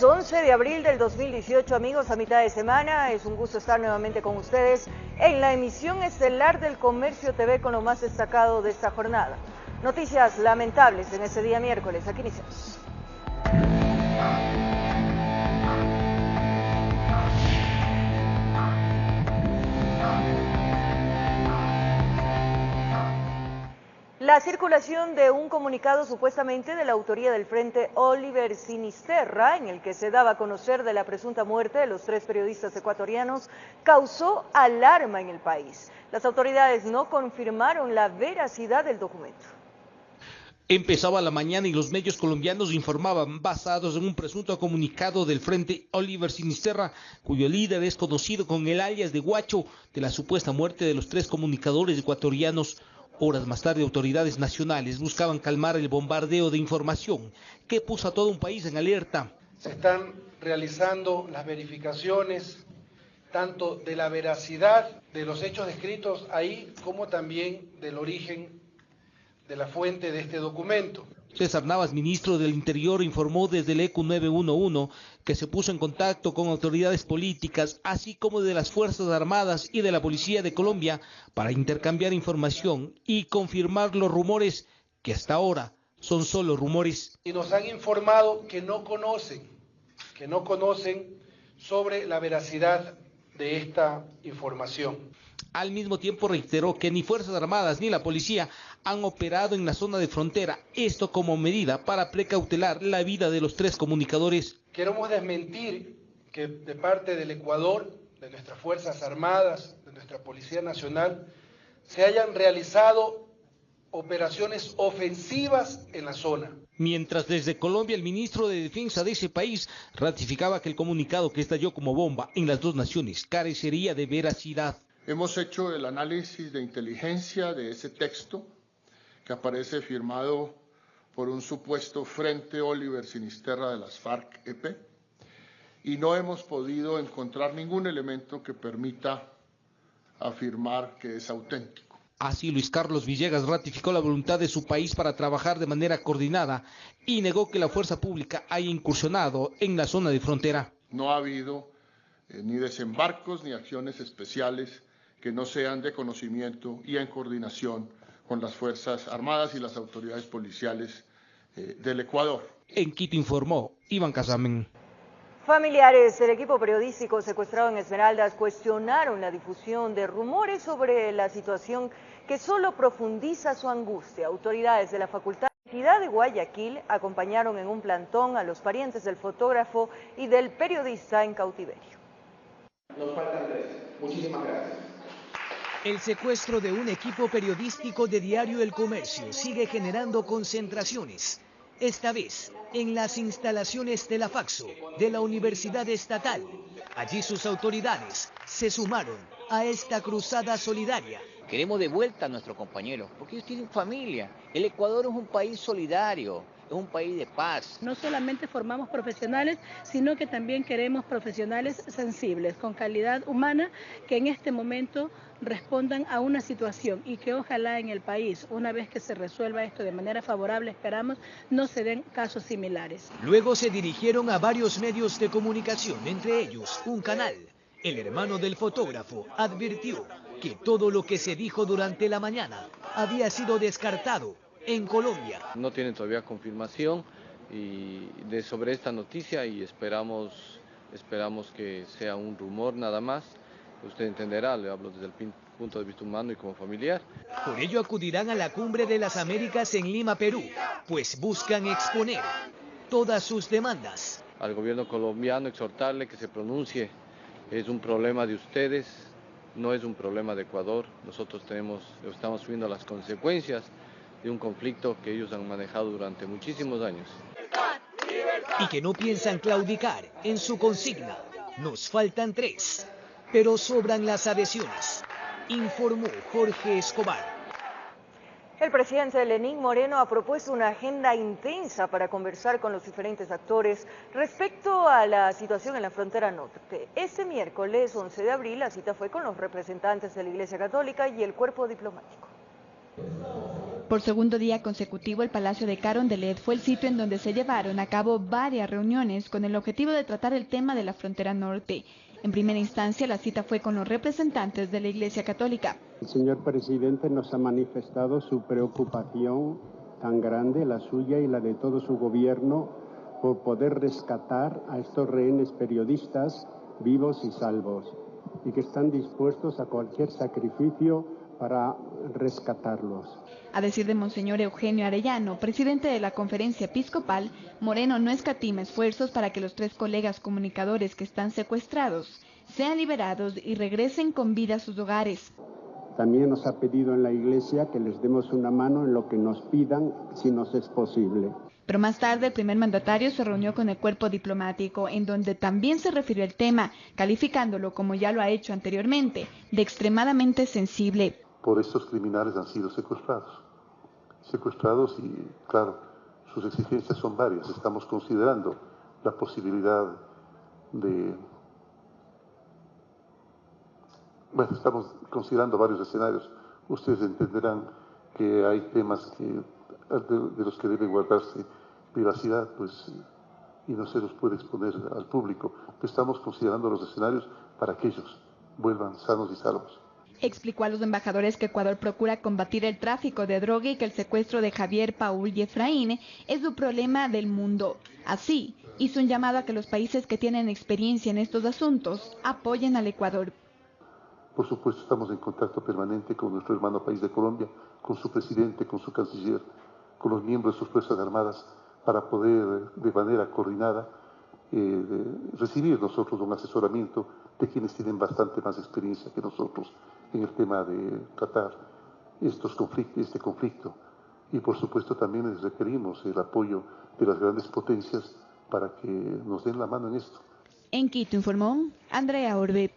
11 de abril del 2018, amigos, a mitad de semana. Es un gusto estar nuevamente con ustedes en la emisión estelar del Comercio TV con lo más destacado de esta jornada. Noticias lamentables en ese día miércoles. Aquí iniciamos. La circulación de un comunicado supuestamente de la autoría del Frente Oliver Sinisterra, en el que se daba a conocer de la presunta muerte de los 3 periodistas ecuatorianos, causó alarma en el país. Las autoridades no confirmaron la veracidad del documento. Empezaba la mañana y los medios colombianos informaban, basados en un presunto comunicado del Frente Oliver Sinisterra, cuyo líder es conocido con el alias de Guacho, de la supuesta muerte de los 3 comunicadores ecuatorianos. Horas más tarde, autoridades nacionales buscaban calmar el bombardeo de información que puso a todo un país en alerta. Se están realizando las verificaciones tanto de la veracidad de los hechos descritos ahí, como también del origen de la fuente de este documento. César Navas, ministro del Interior, informó desde el ECU 911 que se puso en contacto con autoridades políticas, así como de las Fuerzas Armadas y de la Policía de Colombia, para intercambiar información y confirmar los rumores, que hasta ahora son solo rumores. Y nos han informado que no conocen sobre la veracidad de esta información. Al mismo tiempo reiteró que ni Fuerzas Armadas ni la policía han operado en la zona de frontera, esto como medida para precautelar la vida de los 3 comunicadores. Queremos desmentir que de parte del Ecuador, de nuestras Fuerzas Armadas, de nuestra Policía Nacional, se hayan realizado operaciones ofensivas en la zona. Mientras desde Colombia el ministro de Defensa de ese país ratificaba que el comunicado que estalló como bomba en las 2 naciones carecería de veracidad. Hemos hecho el análisis de inteligencia de ese texto que aparece firmado por un supuesto Frente Oliver Sinisterra de las FARC-EP y no hemos podido encontrar ningún elemento que permita afirmar que es auténtico. Así, Luis Carlos Villegas ratificó la voluntad de su país para trabajar de manera coordinada y negó que la fuerza pública haya incursionado en la zona de frontera. No ha habido ni desembarcos ni acciones especiales que no sean de conocimiento y en coordinación con las Fuerzas Armadas y las autoridades policiales del Ecuador. En Quito informó Iván Casamen. Familiares del equipo periodístico secuestrado en Esmeraldas cuestionaron la difusión de rumores sobre la situación que solo profundiza su angustia. Autoridades de la Facultad de Guayaquil acompañaron en un plantón a los parientes del fotógrafo y del periodista en cautiverio. Nos faltan 3. Muchísimas gracias. El secuestro de un equipo periodístico de Diario El Comercio sigue generando concentraciones. Esta vez en las instalaciones de la Faxo, de la Universidad Estatal. Allí sus autoridades se sumaron a esta cruzada solidaria. Queremos de vuelta a nuestros compañeros, porque ellos tienen familia. El Ecuador es un país solidario, es un país de paz. No solamente formamos profesionales, sino que también queremos profesionales sensibles, con calidad humana, que en este momento respondan a una situación y que ojalá en el país, una vez que se resuelva esto de manera favorable, esperamos, no se den casos similares. Luego se dirigieron a varios medios de comunicación, entre ellos un canal. El hermano del fotógrafo advirtió que todo lo que se dijo durante la mañana había sido descartado en Colombia. No tienen todavía confirmación sobre esta noticia y esperamos que sea un rumor nada más. Usted entenderá, le hablo desde el punto de vista humano y como familiar. Por ello acudirán a la Cumbre de las Américas en Lima, Perú, pues buscan exponer todas sus demandas. Al gobierno colombiano exhortarle que se pronuncie. Es un problema de ustedes, no es un problema de Ecuador. Nosotros estamos viendo las consecuencias de un conflicto que ellos han manejado durante muchísimos años. Y que no piensan claudicar en su consigna. Nos faltan 3, pero sobran las adhesiones, informó Jorge Escobar. El presidente Lenín Moreno ha propuesto una agenda intensa para conversar con los diferentes actores respecto a la situación en la frontera norte. Este miércoles 11 de abril la cita fue con los representantes de la Iglesia Católica y el cuerpo diplomático. Por segundo día consecutivo, el Palacio de Carondelet fue el sitio en donde se llevaron a cabo varias reuniones con el objetivo de tratar el tema de la frontera norte. En primera instancia, la cita fue con los representantes de la Iglesia Católica. El señor presidente nos ha manifestado su preocupación tan grande, la suya y la de todo su gobierno, por poder rescatar a estos rehenes periodistas vivos y salvos, y que están dispuestos a cualquier sacrificio para rescatarlos. A decir de Monseñor Eugenio Arellano, presidente de la Conferencia Episcopal, Moreno no escatima esfuerzos para que los 3 colegas comunicadores que están secuestrados sean liberados y regresen con vida a sus hogares. También nos ha pedido en la Iglesia que les demos una mano en lo que nos pidan, si nos es posible. Pero más tarde el primer mandatario se reunió con el cuerpo diplomático, en donde también se refirió al tema, calificándolo, como ya lo ha hecho anteriormente, de extremadamente sensible. Por estos criminales han sido secuestrados y, claro, sus exigencias son varias. Estamos considerando la posibilidad de... Bueno, estamos considerando varios escenarios. Ustedes entenderán que hay temas de los que debe guardarse privacidad, pues, y no se los puede exponer al público. Pero estamos considerando los escenarios para que ellos vuelvan sanos y salvos. Explicó a los embajadores que Ecuador procura combatir el tráfico de droga y que el secuestro de Javier, Paul y Efraín es un problema del mundo. Así, hizo un llamado a que los países que tienen experiencia en estos asuntos apoyen al Ecuador. Por supuesto, estamos en contacto permanente con nuestro hermano país de Colombia, con su presidente, con su canciller, con los miembros de sus Fuerzas Armadas, para poder, de manera coordinada, recibir nosotros un asesoramiento de quienes tienen bastante más experiencia que nosotros en el tema de tratar este conflicto. Y por supuesto también les requerimos el apoyo de las grandes potencias para que nos den la mano en esto. En Quito informó Andrea Orbe.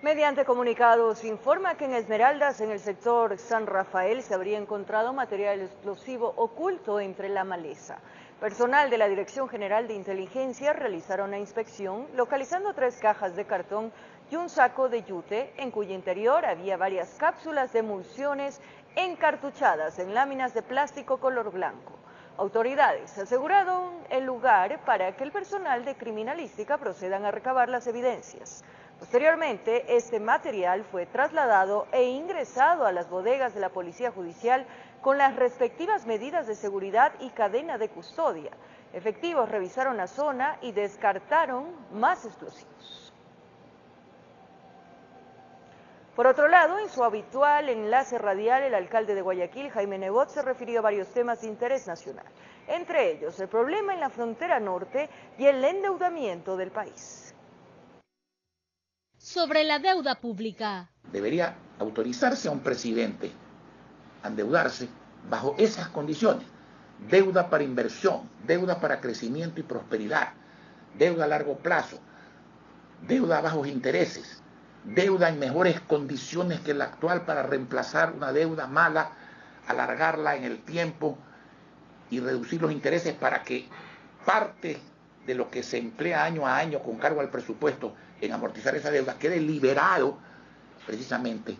Mediante comunicados informa que en Esmeraldas, en el sector San Rafael, se habría encontrado material explosivo oculto entre la maleza. Personal de la Dirección General de Inteligencia realizaron una inspección, localizando 3 cajas de cartón y un saco de yute, en cuyo interior había varias cápsulas de emulsiones encartuchadas en láminas de plástico color blanco. Autoridades aseguraron el lugar para que el personal de criminalística procedan a recabar las evidencias. Posteriormente, este material fue trasladado e ingresado a las bodegas de la Policía Judicial con las respectivas medidas de seguridad y cadena de custodia. Efectivos revisaron la zona y descartaron más explosivos. Por otro lado, en su habitual enlace radial, el alcalde de Guayaquil, Jaime Nebot, se refirió a varios temas de interés nacional, entre ellos el problema en la frontera norte y el endeudamiento del país. Sobre la deuda pública. Debería autorizarse a un presidente a endeudarse bajo esas condiciones. Deuda para inversión, deuda para crecimiento y prosperidad, deuda a largo plazo, deuda a bajos intereses, deuda en mejores condiciones que la actual para reemplazar una deuda mala, alargarla en el tiempo y reducir los intereses para que parte de lo que se emplea año a año con cargo al presupuesto en amortizar esa deuda quede liberado precisamente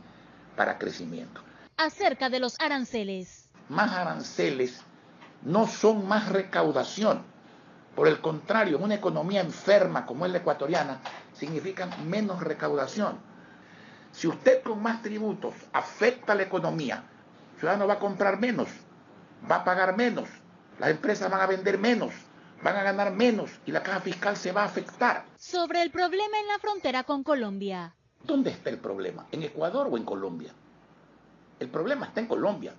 para crecimiento. Acerca de los aranceles. Más aranceles no son más recaudación. Por el contrario, en una economía enferma como es la ecuatoriana, significan menos recaudación. Si usted con más tributos afecta a la economía, el ciudadano va a comprar menos, va a pagar menos, las empresas van a vender menos, van a ganar menos y la caja fiscal se va a afectar. Sobre el problema en la frontera con Colombia. ¿Dónde está el problema? ¿En Ecuador o en Colombia? El problema está en Colombia.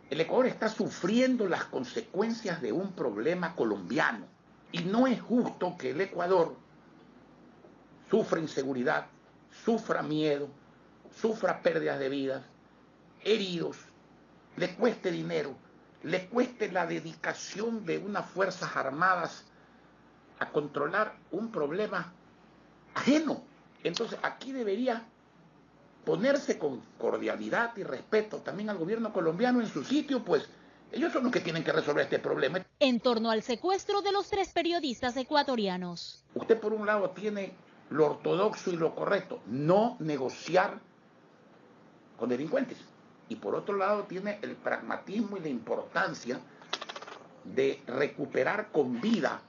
El Ecuador está sufriendo las consecuencias de un problema colombiano. Y no es justo que el Ecuador sufra inseguridad, sufra miedo, sufra pérdidas de vidas, heridos, le cueste dinero, le cueste la dedicación de unas fuerzas armadas a controlar un problema ajeno. Entonces aquí debería ponerse con cordialidad y respeto también al gobierno colombiano en su sitio, pues ellos son los que tienen que resolver este problema. En torno al secuestro de los 3 periodistas ecuatorianos. Usted por un lado tiene lo ortodoxo y lo correcto, no negociar con delincuentes. y por otro lado tiene el pragmatismo y la importancia de recuperar con vida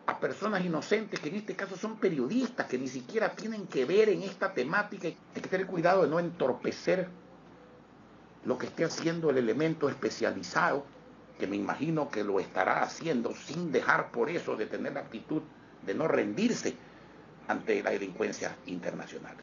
a personas inocentes, que en este caso son periodistas, que ni siquiera tienen que ver en esta temática. Hay que tener cuidado de no entorpecer lo que esté haciendo el elemento especializado, que me imagino que lo estará haciendo sin dejar por eso de tener la actitud de no rendirse ante la delincuencia internacional.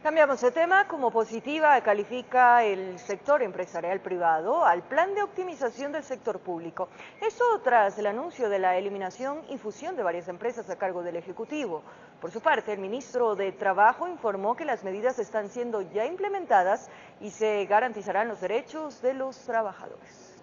Cambiamos de tema. Como positiva califica el sector empresarial privado al plan de optimización del sector público. Esto tras el anuncio de la eliminación y fusión de varias empresas a cargo del Ejecutivo. Por su parte, el ministro de Trabajo informó que las medidas están siendo ya implementadas y se garantizarán los derechos de los trabajadores.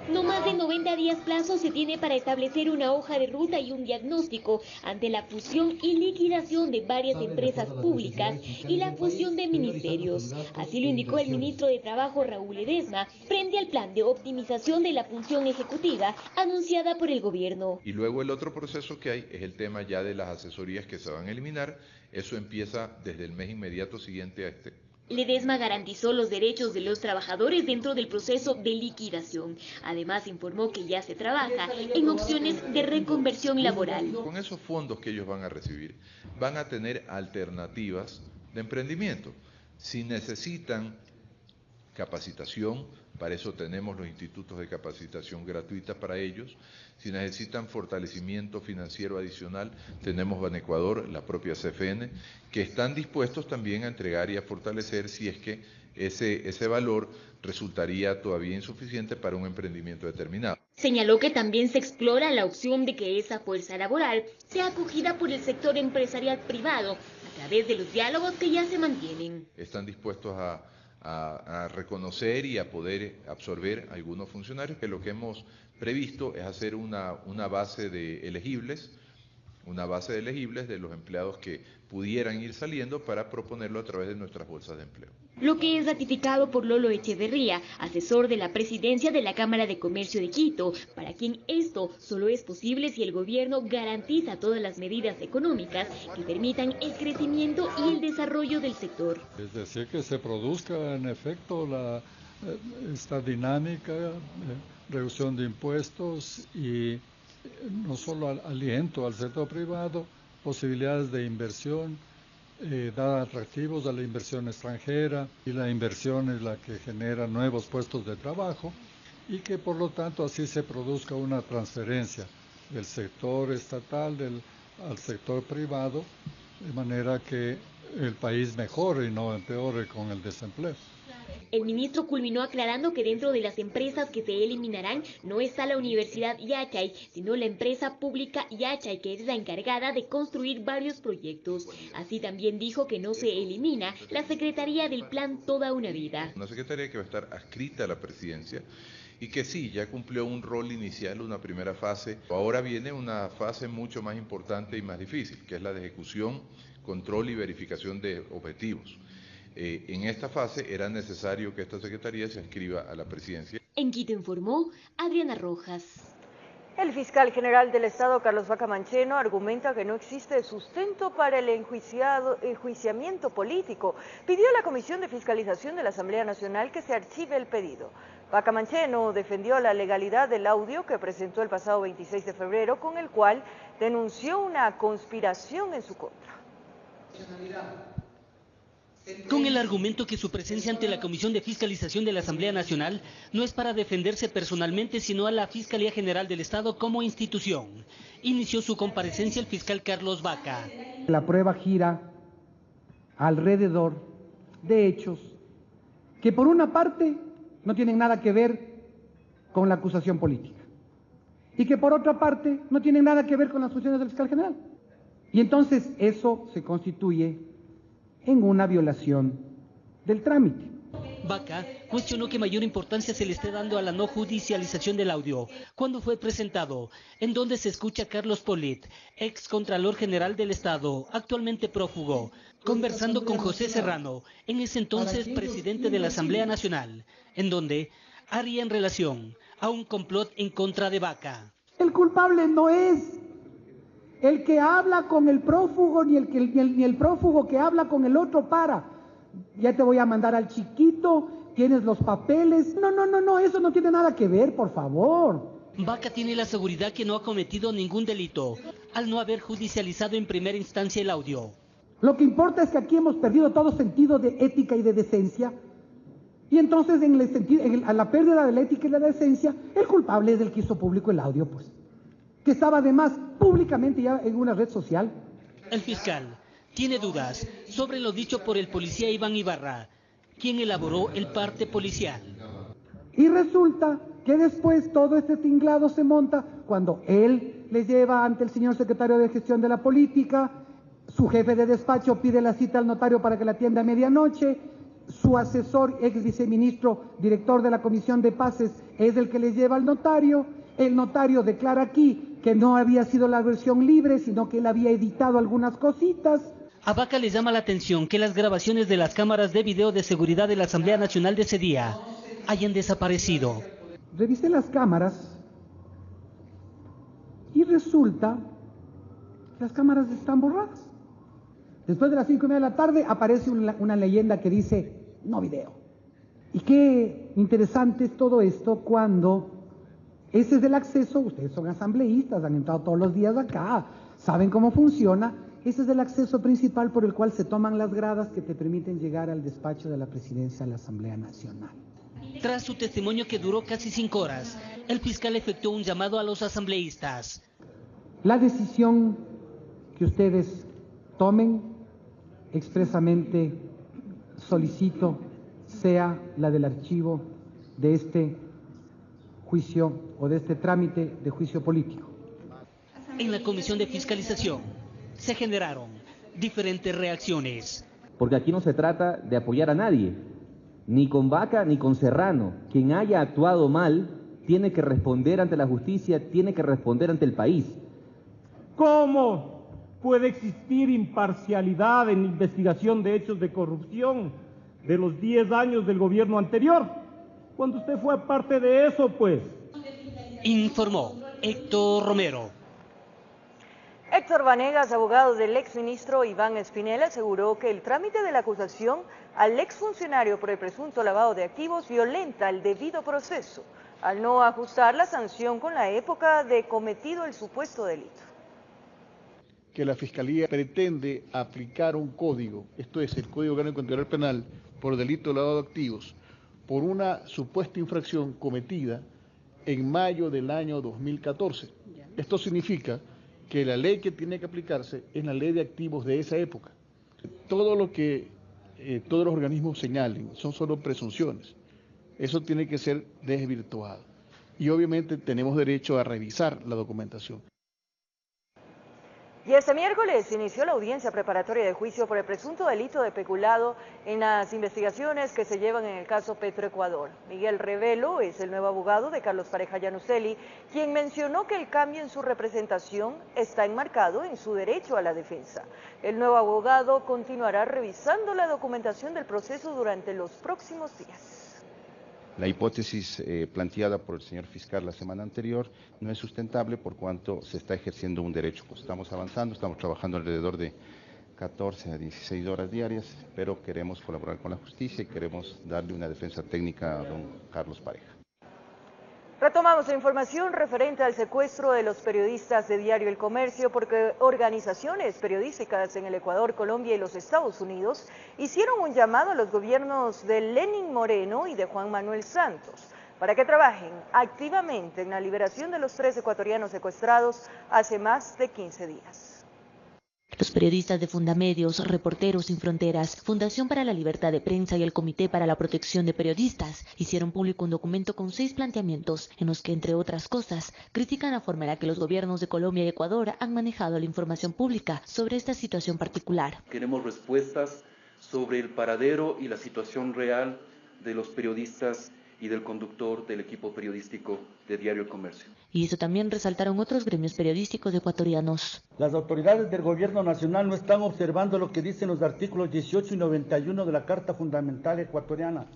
No más de 90 días plazo se tiene para establecer una hoja de ruta y un diagnóstico ante la fusión y liquidación de varias empresas públicas y la fusión de ministerios. Así lo indicó el ministro de Trabajo, Raúl Ledesma, frente al plan de optimización de la función ejecutiva anunciada por el gobierno. Y luego el otro proceso que hay es el tema ya de las asesorías que se van a eliminar. Eso empieza desde el mes inmediato siguiente a este. Ledesma garantizó los derechos de los trabajadores dentro del proceso de liquidación. Además, informó que ya se trabaja en opciones de reconversión laboral. Con esos fondos que ellos van a recibir, van a tener alternativas de emprendimiento. Si necesitan capacitación, para eso tenemos los institutos de capacitación gratuita para ellos. Si necesitan fortalecimiento financiero adicional, tenemos Banecuador, la propia CFN, que están dispuestos también a entregar y a fortalecer si es que ese valor resultaría todavía insuficiente para un emprendimiento determinado. Señaló que también se explora la opción de que esa fuerza laboral sea acogida por el sector empresarial privado a través de los diálogos que ya se mantienen. Están dispuestos a reconocer y a poder absorber algunos funcionarios, que lo que hemos previsto es hacer una base de elegibles, de los empleados que pudieran ir saliendo para proponerlo a través de nuestras bolsas de empleo. Lo que es ratificado por Lolo Echeverría, asesor de la presidencia de la Cámara de Comercio de Quito, para quien esto solo es posible si el gobierno garantiza todas las medidas económicas que permitan el crecimiento y el desarrollo del sector. Es decir, que se produzca en efecto esta dinámica, reducción de impuestos y no solo aliento al sector privado, posibilidades de inversión, dar atractivos a la inversión extranjera, y la inversión es la que genera nuevos puestos de trabajo y que por lo tanto así se produzca una transferencia del sector estatal al sector privado, de manera que el país mejore y no empeore con el desempleo. El ministro culminó aclarando que dentro de las empresas que se eliminarán no está la Universidad Yachay, sino la empresa pública Yachay, que es la encargada de construir varios proyectos. Así también dijo que no se elimina la Secretaría del Plan Toda una Vida. Una secretaría que va a estar adscrita a la presidencia y que sí, ya cumplió un rol inicial, una primera fase. Ahora viene una fase mucho más importante y más difícil, que es la de ejecución, control y verificación de objetivos. En esta fase era necesario que esta secretaría se adscriba a la presidencia. En Quito informó Adriana Rojas. El fiscal general del Estado, Carlos Vaca Mancheno, argumenta que no existe sustento para el enjuiciamiento político. Pidió a la Comisión de Fiscalización de la Asamblea Nacional que se archive el pedido. Vaca Mancheno defendió la legalidad del audio que presentó el pasado 26 de febrero, con el cual denunció una conspiración en su contra. Con el argumento que su presencia ante la Comisión de Fiscalización de la Asamblea Nacional no es para defenderse personalmente, sino a la Fiscalía General del Estado como institución. Inició su comparecencia el fiscal Carlos Vaca. La prueba gira alrededor de hechos que por una parte no tienen nada que ver con la acusación política y que por otra parte no tienen nada que ver con las funciones del fiscal general. Y entonces eso se constituye en una violación del trámite. Vaca cuestionó que mayor importancia se le esté dando a la no judicialización del audio, cuando fue presentado, en donde se escucha a Carlos Polit, ex Contralor General del Estado, actualmente prófugo, conversando con José Serrano, en ese entonces presidente de la Asamblea Nacional, en donde haría en relación a un complot en contra de Vaca. El culpable no es El que habla con el prófugo, ni el prófugo que habla con el otro para. Ya te voy a mandar al chiquito, tienes los papeles. No, eso no tiene nada que ver, por favor. Vaca tiene la seguridad que no ha cometido ningún delito, al no haber judicializado en primera instancia el audio. Lo que importa es que aquí hemos perdido todo sentido de ética y de decencia. Y entonces, a la pérdida de la ética y la decencia, el culpable es el que hizo público el audio, pues. Que estaba además públicamente ya en una red social. El fiscal tiene dudas sobre lo dicho por el policía Iván Ibarra, quien elaboró el parte policial. Y resulta que después todo este tinglado se monta cuando él le lleva ante el señor secretario de Gestión de la Política, su jefe de despacho pide la cita al notario para que la atienda a medianoche, su asesor, ex viceministro, director de la Comisión de Paces, es el que le lleva al notario. El notario declara aquí que no había sido la versión libre, sino que él había editado algunas cositas. A Vaca le llama la atención que las grabaciones de las cámaras de video de seguridad de la Asamblea Nacional de ese día hayan desaparecido. Revisé las cámaras y resulta que las cámaras están borradas. Después de las 5:30 de la tarde aparece una leyenda que dice no video. Y qué interesante es todo esto cuando ese es el acceso, ustedes son asambleístas, han entrado todos los días acá, saben cómo funciona, ese es el acceso principal por el cual se toman las gradas que te permiten llegar al despacho de la presidencia de la Asamblea Nacional. Tras su testimonio que duró casi 5 horas, el fiscal efectuó un llamado a los asambleístas. La decisión que ustedes tomen, expresamente solicito, sea la del archivo de este juicio o de este trámite de juicio político. En la Comisión de Fiscalización se generaron diferentes reacciones. Porque aquí no se trata de apoyar a nadie, ni con Vaca ni con Serrano. Quien haya actuado mal tiene que responder ante la justicia, tiene que responder ante el país. ¿Cómo puede existir imparcialidad en investigación de hechos de corrupción de los 10 años del gobierno anterior? Cuando usted fue parte de eso, pues. Informó Héctor Romero. Héctor Vanegas, abogado del exministro Iván Espinel, aseguró que el trámite de la acusación al exfuncionario por el presunto lavado de activos violenta el debido proceso, al no ajustar la sanción con la época de cometido el supuesto delito. Que la Fiscalía pretende aplicar un código, esto es el Código Orgánico Integral Penal, por delito de lavado de activos, por una supuesta infracción cometida en mayo del año 2014. Esto significa que la ley que tiene que aplicarse es la ley de activos de esa época. Todo lo que todos los organismos señalen son solo presunciones. Eso tiene que ser desvirtuado. Y obviamente tenemos derecho a revisar la documentación. Y este miércoles inició la audiencia preparatoria de juicio por el presunto delito de peculado en las investigaciones que se llevan en el caso Petroecuador. Miguel Revelo es el nuevo abogado de Carlos Pareja Llanuselli, quien mencionó que el cambio en su representación está enmarcado en su derecho a la defensa. El nuevo abogado continuará revisando la documentación del proceso durante los próximos días. La hipótesis planteada por el señor fiscal la semana anterior no es sustentable por cuanto se está ejerciendo un derecho. Pues estamos avanzando, estamos trabajando alrededor de 14 a 16 horas diarias, pero queremos colaborar con la justicia y queremos darle una defensa técnica a don Carlos Pareja. Retomamos la información referente al secuestro de los periodistas de Diario El Comercio porque organizaciones periodísticas en el Ecuador, Colombia y los Estados Unidos hicieron un llamado a los gobiernos de Lenín Moreno y de Juan Manuel Santos para que trabajen activamente en la liberación de los 3 ecuatorianos secuestrados hace más de 15 días. Los periodistas de Fundamedios, Reporteros Sin Fronteras, Fundación para la Libertad de Prensa y el Comité para la Protección de Periodistas hicieron público un documento con 6 planteamientos en los que, entre otras cosas, critican la forma en la que los gobiernos de Colombia y Ecuador han manejado la información pública sobre esta situación particular. Queremos respuestas sobre el paradero y la situación real de los periodistas y del conductor del equipo periodístico de Diario El Comercio. Y eso también resaltaron otros gremios periodísticos ecuatorianos. Las autoridades del gobierno nacional no están observando lo que dicen los artículos 18 y 91 de la Carta Fundamental Ecuatoriana,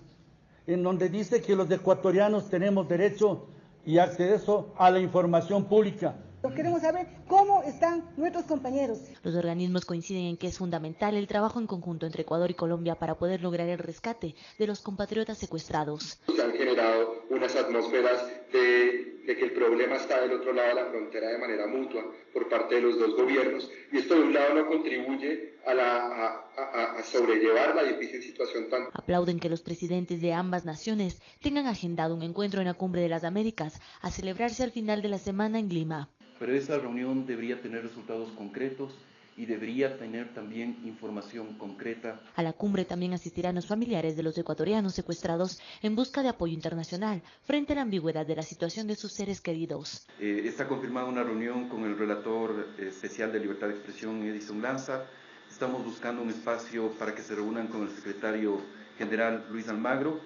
en donde dice que los ecuatorianos tenemos derecho y acceso a la información pública. Queremos saber cómo están nuestros compañeros. Los organismos coinciden en que es fundamental el trabajo en conjunto entre Ecuador y Colombia para poder lograr el rescate de los compatriotas secuestrados. Se han generado unas atmósferas de que el problema está del otro lado de la frontera de manera mutua por parte de los dos gobiernos, y esto de un lado no contribuye a sobrellevar la difícil situación tan... Aplauden que los presidentes de ambas naciones tengan agendado un encuentro en la Cumbre de las Américas a celebrarse al final de la semana en Lima. Pero esa reunión debería tener resultados concretos y debería tener también información concreta. A la cumbre también asistirán los familiares de los ecuatorianos secuestrados en busca de apoyo internacional frente a la ambigüedad de la situación de sus seres queridos. Está confirmada una reunión con el relator especial de libertad de expresión, Edison Lanza. Estamos buscando un espacio para que se reúnan con el secretario general Luis Almagro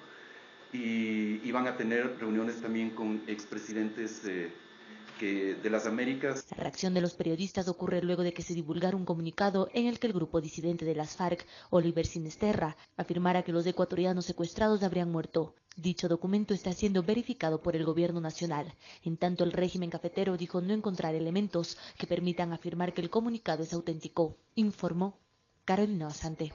y van a tener reuniones también con expresidentes de las Américas. La reacción de los periodistas ocurre luego de que se divulgara un comunicado en el que el grupo disidente de las FARC, Oliver Sinesterra, afirmara que los ecuatorianos secuestrados habrían muerto. Dicho documento está siendo verificado por el gobierno nacional. En tanto, el régimen cafetero dijo no encontrar elementos que permitan afirmar que el comunicado es auténtico, informó Carolina Basante.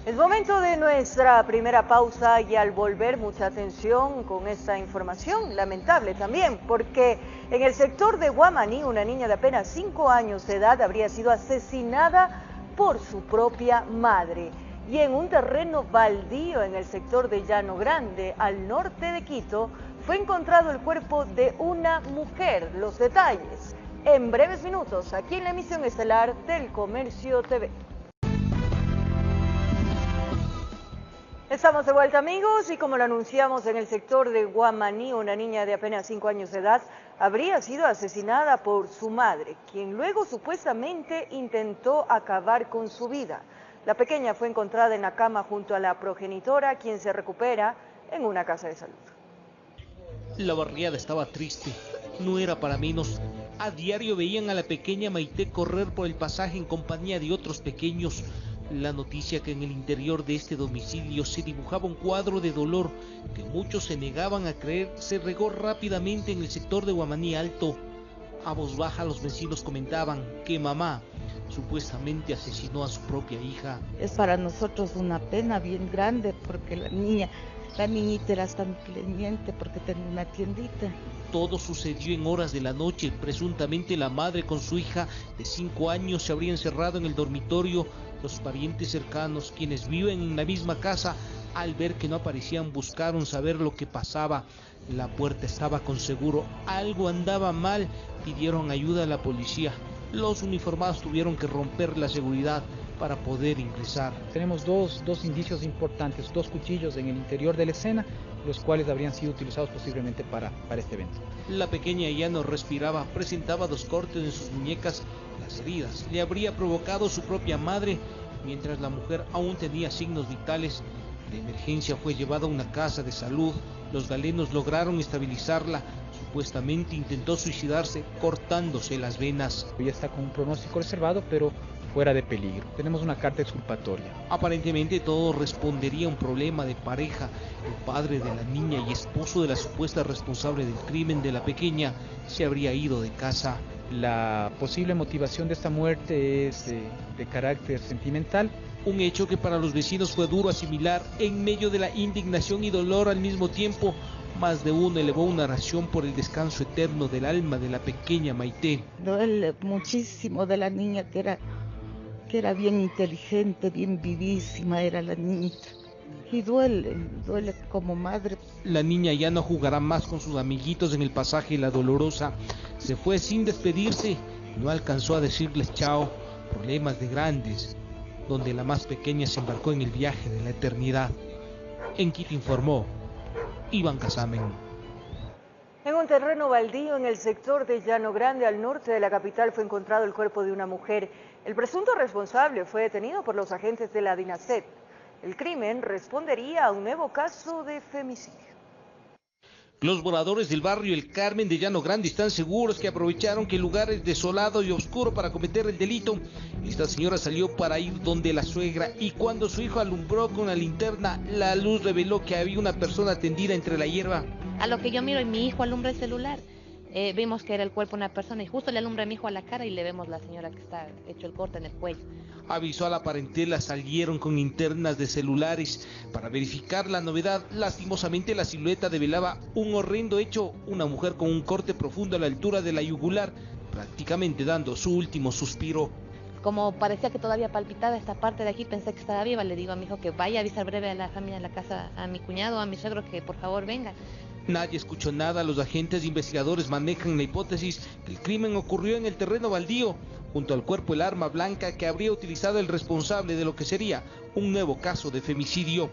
Es momento de nuestra primera pausa y al volver mucha atención con esta información, lamentable también, porque en el sector de Guamaní una niña de apenas 5 años de edad habría sido asesinada por su propia madre. Y en un terreno baldío en el sector de Llano Grande, al norte de Quito, fue encontrado el cuerpo de una mujer. Los detalles en breves minutos aquí en la emisión estelar del Comercio TV. Estamos de vuelta, amigos, y como lo anunciamos, en el sector de Guamaní, una niña de apenas 5 años de edad habría sido asesinada por su madre, quien luego supuestamente intentó acabar con su vida. La pequeña fue encontrada en la cama junto a la progenitora, quien se recupera en una casa de salud. La barriada estaba triste, no era para menos. A diario veían a la pequeña Maite correr por el pasaje en compañía de otros pequeños. La noticia que en el interior de este domicilio se dibujaba un cuadro de dolor que muchos se negaban a creer se regó rápidamente en el sector de Guamaní Alto. A voz baja los vecinos comentaban que mamá supuestamente asesinó a su propia hija. Es para nosotros una pena bien grande porque la niñita era tan clemente porque tenía una tiendita. Todo sucedió en horas de la noche. Presuntamente la madre con su hija de 5 años se habría encerrado en el dormitorio. Los parientes cercanos, quienes viven en la misma casa, al ver que no aparecían, buscaron saber lo que pasaba. La puerta estaba con seguro, algo andaba mal, pidieron ayuda a la policía. Los uniformados tuvieron que romper la seguridad para poder ingresar. Tenemos dos indicios importantes, 2 cuchillos en el interior de la escena, los cuales habrían sido utilizados posiblemente para este evento. La pequeña ya no respiraba, presentaba 2 cortes en sus muñecas. Las heridas le habría provocado su propia madre, mientras la mujer aún tenía signos vitales. De emergencia fue llevada a una casa de salud. Los galenos lograron estabilizarla. Supuestamente intentó suicidarse cortándose las venas. Ella está con un pronóstico reservado, pero fuera de peligro. Tenemos una carta exculpatoria. Aparentemente todo respondería a un problema de pareja. El padre de la niña y esposo de la supuesta responsable del crimen de la pequeña se habría ido de casa. La posible motivación de esta muerte es de carácter sentimental. Un hecho que para los vecinos fue duro asimilar. En medio de la indignación y dolor al mismo tiempo, más de uno elevó una oración por el descanso eterno del alma de la pequeña Maite. Duele muchísimo de la niña que era bien inteligente, bien vivísima, era la niñita. Y duele como madre. La niña ya no jugará más con sus amiguitos en el pasaje La Dolorosa. Se fue sin despedirse, no alcanzó a decirles chao. Problemas de grandes, donde la más pequeña se embarcó en el viaje de la eternidad. En Quito informó Iván Casamen. En un terreno baldío en el sector de Llano Grande, al norte de la capital, fue encontrado el cuerpo de una mujer. El presunto responsable fue detenido por los agentes de la DINASET. El crimen respondería a un nuevo caso de femicidio. Los moradores del barrio El Carmen de Llano Grande están seguros que aprovecharon que el lugar es desolado y oscuro para cometer el delito. Esta señora salió para ir donde la suegra y cuando su hijo alumbró con la linterna, la luz reveló que había una persona tendida entre la hierba. A lo que yo miro y mi hijo alumbra el celular Vimos que era el cuerpo de una persona y justo le alumbra a mi hijo a la cara y le vemos la señora que está hecho el corte en el cuello. Avisó a la parentela, salieron con linternas de celulares para verificar la novedad. Lastimosamente la silueta develaba un horrendo hecho, una mujer con un corte profundo a la altura de la yugular, prácticamente dando su último suspiro. Como parecía que todavía palpitaba esta parte de aquí, pensé que estaba viva, le digo a mi hijo que vaya a avisar breve a la familia de la casa, a mi cuñado, a mi suegro, que por favor vengan. Nadie escuchó nada. Los agentes investigadores manejan la hipótesis que el crimen ocurrió en el terreno baldío. Junto al cuerpo el arma blanca que habría utilizado el responsable de lo que sería un nuevo caso de femicidio.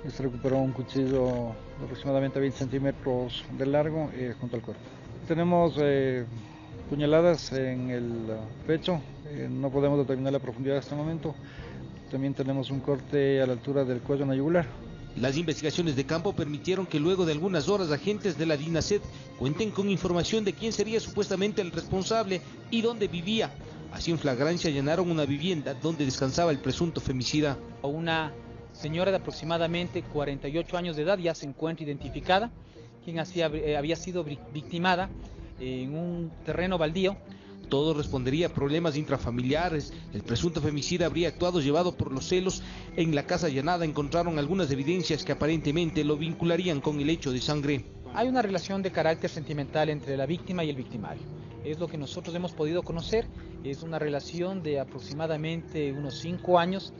Se recuperó un cuchillo de aproximadamente 20 centímetros de largo junto al cuerpo. Tenemos puñaladas en el pecho, no podemos determinar la profundidad en este momento. También tenemos un corte a la altura del cuello en la yugular. Las investigaciones de campo permitieron que luego de algunas horas agentes de la DINASED cuenten con información de quién sería supuestamente el responsable y dónde vivía. Así en flagrancia allanaron una vivienda donde descansaba el presunto femicida. Una señora de aproximadamente 48 años de edad ya se encuentra identificada, quien había sido victimada en un terreno baldío. Todo respondería a problemas intrafamiliares. El presunto femicida habría actuado llevado por los celos. En la casa allanada encontraron algunas evidencias que aparentemente lo vincularían con el hecho de sangre. Hay una relación de carácter sentimental entre la víctima y el victimario. Es lo que nosotros hemos podido conocer. Es una relación de aproximadamente unos 5 años.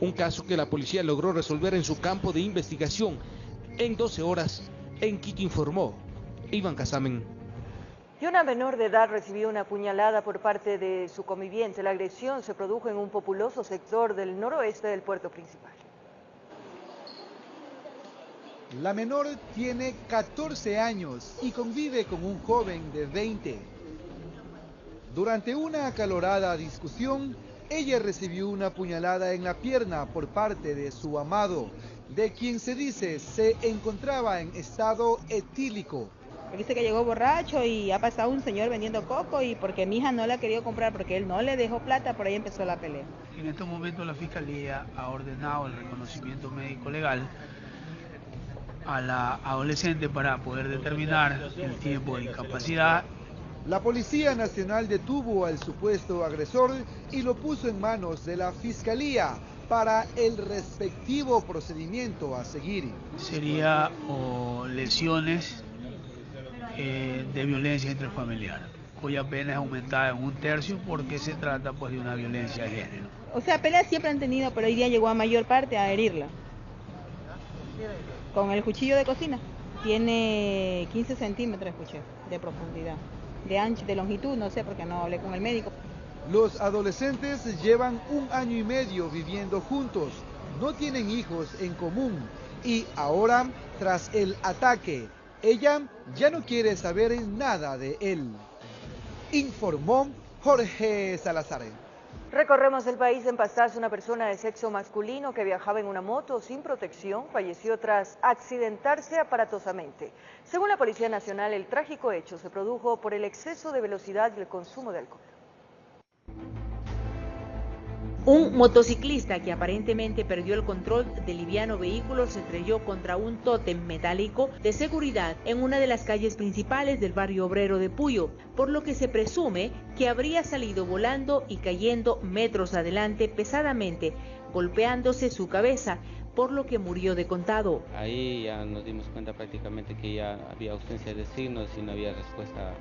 Un caso que la policía logró resolver en su campo de investigación en 12 horas. En Quito informó Iván Casamen. Y una menor de edad recibió una puñalada por parte de su conviviente. La agresión se produjo en un populoso sector del noroeste del puerto principal. La menor tiene 14 años y convive con un joven de 20. Durante una acalorada discusión, ella recibió una puñalada en la pierna por parte de su amado, de quien se dice se encontraba en estado etílico. Dice que llegó borracho y ha pasado un señor vendiendo coco y porque mi hija no la ha querido comprar porque él no le dejó plata, por ahí empezó la pelea. En estos momentos la Fiscalía ha ordenado el reconocimiento médico legal a la adolescente para poder determinar el tiempo de incapacidad. La Policía Nacional detuvo al supuesto agresor y lo puso en manos de la Fiscalía para el respectivo procedimiento a seguir. Sería lesiones de violencia intrafamiliar, cuya pena es aumentada en 1/3 porque se trata pues de una violencia de género. O sea, peleas siempre han tenido, pero hoy día llegó a mayor parte a herirla. Con el cuchillo de cocina. Tiene 15 centímetros, escuché, de profundidad. De ancho, de longitud, no sé porque no hablé con el médico. Los adolescentes llevan 1 año y medio viviendo juntos, no tienen hijos en común y ahora, tras el ataque, ella ya no quiere saber nada de él. Informó Jorge Salazar. Recorremos el país. En Pastaza, una persona de sexo masculino que viajaba en una moto sin protección falleció tras accidentarse aparatosamente. Según la Policía Nacional, el trágico hecho se produjo por el exceso de velocidad y el consumo de alcohol. Un motociclista que aparentemente perdió el control del liviano vehículo se estrelló contra un tótem metálico de seguridad en una de las calles principales del barrio obrero de Puyo, por lo que se presume que habría salido volando y cayendo metros adelante pesadamente, golpeándose su cabeza, por lo que murió de contado. Ahí ya nos dimos cuenta prácticamente que ya había ausencia de signos y no había respuesta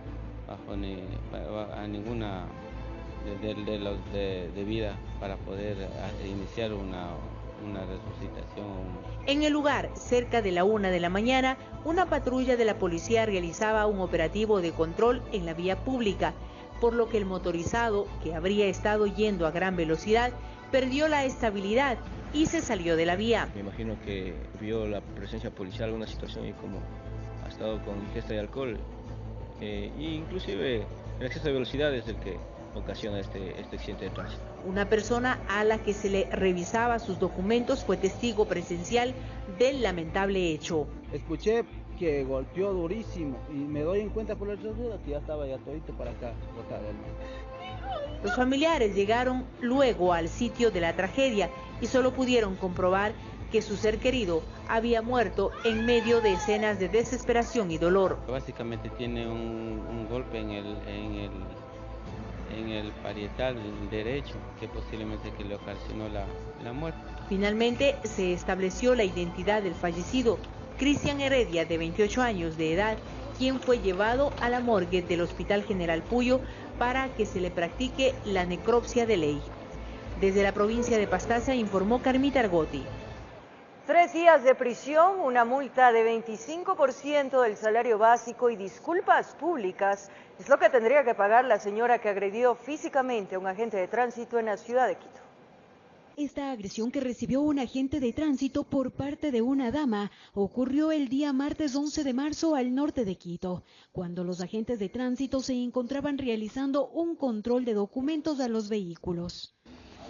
a ninguna de vida para poder iniciar una resucitación. En el lugar, cerca de la 1 de la mañana, una patrulla de la policía realizaba un operativo de control en la vía pública, por lo que el motorizado, que habría estado yendo a gran velocidad, perdió la estabilidad y se salió de la vía. Me imagino que vio la presencia policial en una situación y como ha estado con ingesta de alcohol, e inclusive el exceso de velocidad es el que ocasiona este accidente de tránsito. Una persona a la que se le revisaba sus documentos fue testigo presencial del lamentable hecho. Escuché que golpeó durísimo y me doy en cuenta por la herradura que ya estaba ya todito para acá botado. Los familiares llegaron luego al sitio de la tragedia y solo pudieron comprobar que su ser querido había muerto en medio de escenas de desesperación y dolor. Básicamente tiene un golpe en el parietal derecho, que posiblemente que le ocasionó la muerte. Finalmente se estableció la identidad del fallecido, Cristian Heredia, de 28 años de edad, quien fue llevado a la morgue del Hospital General Puyo para que se le practique la necropsia de ley. Desde la provincia de Pastaza informó Carmita Argotti. 3 días de prisión, una multa de 25% del salario básico y disculpas públicas es lo que tendría que pagar la señora que agredió físicamente a un agente de tránsito en la ciudad de Quito. Esta agresión que recibió un agente de tránsito por parte de una dama ocurrió el día martes 11 de marzo al norte de Quito, cuando los agentes de tránsito se encontraban realizando un control de documentos a los vehículos.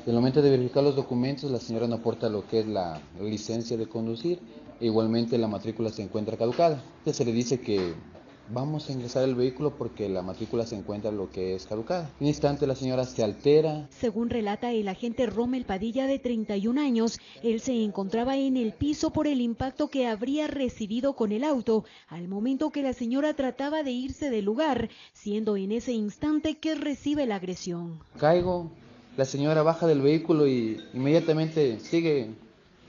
En el momento de verificar los documentos, la señora no aporta lo que es la licencia de conducir, e igualmente la matrícula se encuentra caducada. Entonces se le dice que vamos a ingresar el vehículo porque la matrícula se encuentra lo que es caducada. En un instante la señora se altera. Según relata el agente Rommel Padilla, de 31 años, él se encontraba en el piso por el impacto que habría recibido con el auto al momento que la señora trataba de irse del lugar, siendo en ese instante que recibe la agresión. Caigo, la señora baja del vehículo y inmediatamente sigue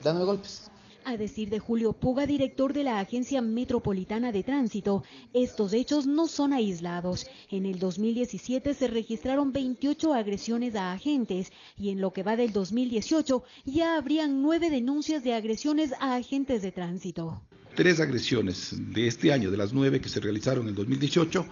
dándome golpes. A decir de Julio Puga, director de la Agencia Metropolitana de Tránsito, estos hechos no son aislados. En el 2017 se registraron 28 agresiones a agentes y en lo que va del 2018 ya habrían 9 denuncias de agresiones a agentes de tránsito. 3 agresiones de este año, de las 9 que se realizaron en el 2018,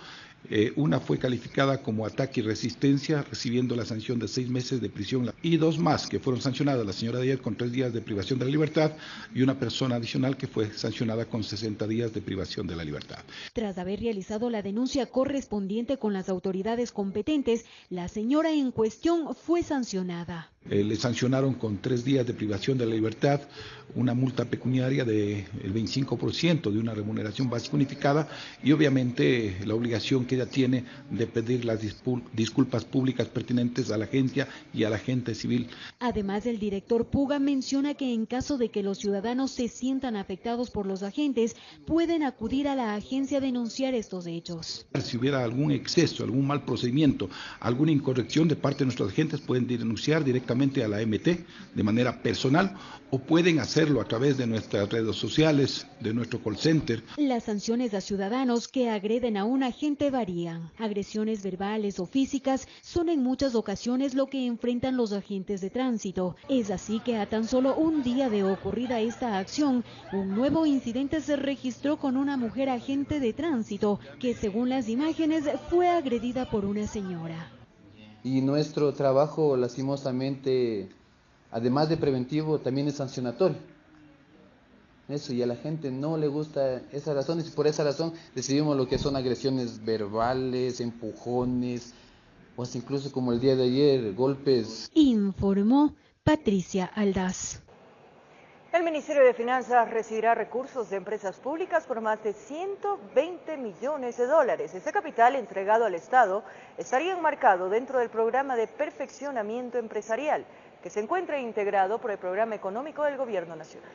una fue calificada como ataque y resistencia, recibiendo la sanción de 6 meses de prisión, y 2 más que fueron sancionadas, la señora de ayer con 3 días de privación de la libertad y una persona adicional que fue sancionada con 60 días de privación de la libertad. Tras haber realizado la denuncia correspondiente con las autoridades competentes, la señora en cuestión fue sancionada. Le sancionaron con 3 días de privación de la libertad, una multa pecuniaria del 25% de una remuneración básica unificada y obviamente la obligación que ella tiene de pedir las disculpas públicas pertinentes a la agencia y al agente civil. Además, el director Puga menciona que en caso de que los ciudadanos se sientan afectados por los agentes, pueden acudir a la agencia a denunciar estos hechos. Si hubiera algún exceso, algún mal procedimiento, alguna incorrección de parte de nuestros agentes, pueden denunciar directamente a la MT de manera personal o pueden hacerlo a través de nuestras redes sociales, de nuestro call center. Las sanciones a ciudadanos que agreden a un agente varían. Agresiones verbales o físicas son en muchas ocasiones lo que enfrentan los agentes de tránsito. Es así que a tan solo un día de ocurrida esta acción, un nuevo incidente se registró con una mujer agente de tránsito que, según las imágenes, fue agredida por una señora. Y nuestro trabajo, lastimosamente, además de preventivo, también es sancionatorio. Eso, y a la gente no le gusta esas razones, y por esa razón decidimos lo que son agresiones verbales, empujones, o hasta incluso como el día de ayer, golpes. Informó Patricia Aldaz. El Ministerio de Finanzas recibirá recursos de empresas públicas por más de 120 millones de dólares. Ese capital entregado al Estado estaría enmarcado dentro del programa de perfeccionamiento empresarial, que se encuentra integrado por el Programa Económico del Gobierno Nacional.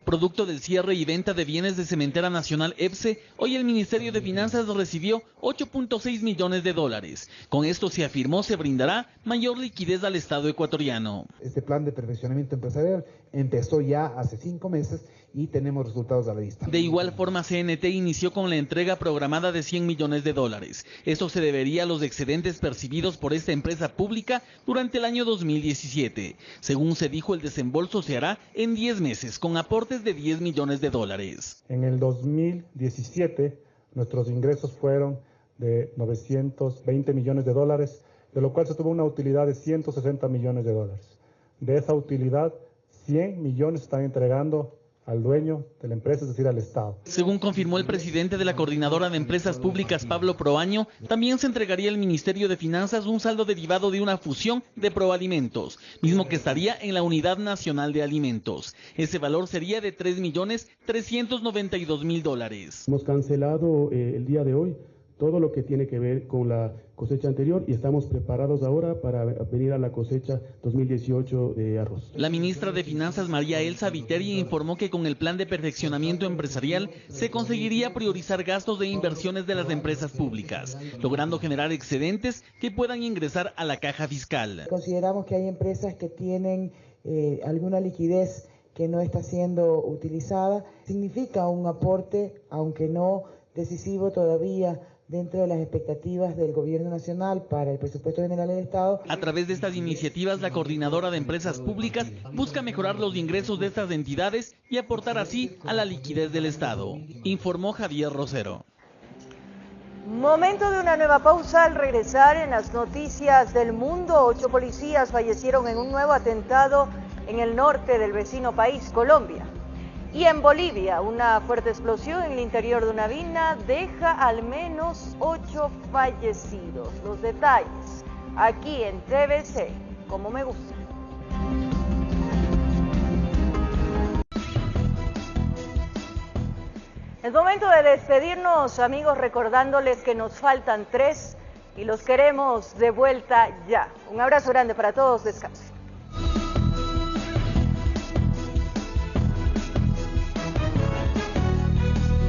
Producto del cierre y venta de bienes de Cementera Nacional EPSE, hoy el Ministerio de Finanzas recibió 8.6 millones de dólares. Con esto se afirmó se brindará mayor liquidez al Estado ecuatoriano. Este plan de perfeccionamiento empresarial empezó ya hace 5 meses y tenemos resultados a la vista. De igual forma, CNT inició con la entrega programada de 100 millones de dólares. Esto se debería a los excedentes percibidos por esta empresa pública durante el año 2017. Según se dijo, el desembolso se hará en 10 meses, con aportes de 10 millones de dólares. En el 2017, nuestros ingresos fueron de 920 millones de dólares, de lo cual se tuvo una utilidad de 160 millones de dólares. De esa utilidad, 100 millones están entregando al dueño de la empresa, es decir, al Estado. Según confirmó el presidente de la Coordinadora de Empresas Públicas, Pablo Proaño, también se entregaría al Ministerio de Finanzas un saldo derivado de una fusión de Proalimentos, mismo que estaría en la Unidad Nacional de Alimentos. Ese valor sería de 3.392.000 dólares. Hemos cancelado el día de hoy todo lo que tiene que ver con la cosecha anterior y estamos preparados ahora para venir a la cosecha 2018 de arroz. La ministra de Finanzas María Elsa Viteri informó que con el plan de perfeccionamiento empresarial se conseguiría priorizar gastos de inversiones de las empresas públicas, logrando generar excedentes que puedan ingresar a la caja fiscal. Consideramos que hay empresas que tienen alguna liquidez que no está siendo utilizada. Significa un aporte, aunque no decisivo todavía, dentro de las expectativas del Gobierno Nacional para el Presupuesto General del Estado. A través de estas iniciativas, la Coordinadora de Empresas Públicas busca mejorar los ingresos de estas entidades y aportar así a la liquidez del Estado, informó Javier Rosero. Momento de una nueva pausa. Al regresar en las noticias del mundo, 8 policías fallecieron en un nuevo atentado en el norte del vecino país, Colombia. Y en Bolivia, una fuerte explosión en el interior de una mina deja al menos 8 fallecidos. Los detalles aquí en TVC, como me gusta. Es momento de despedirnos, amigos, recordándoles que nos faltan 3 y los queremos de vuelta ya. Un abrazo grande para todos, descansen.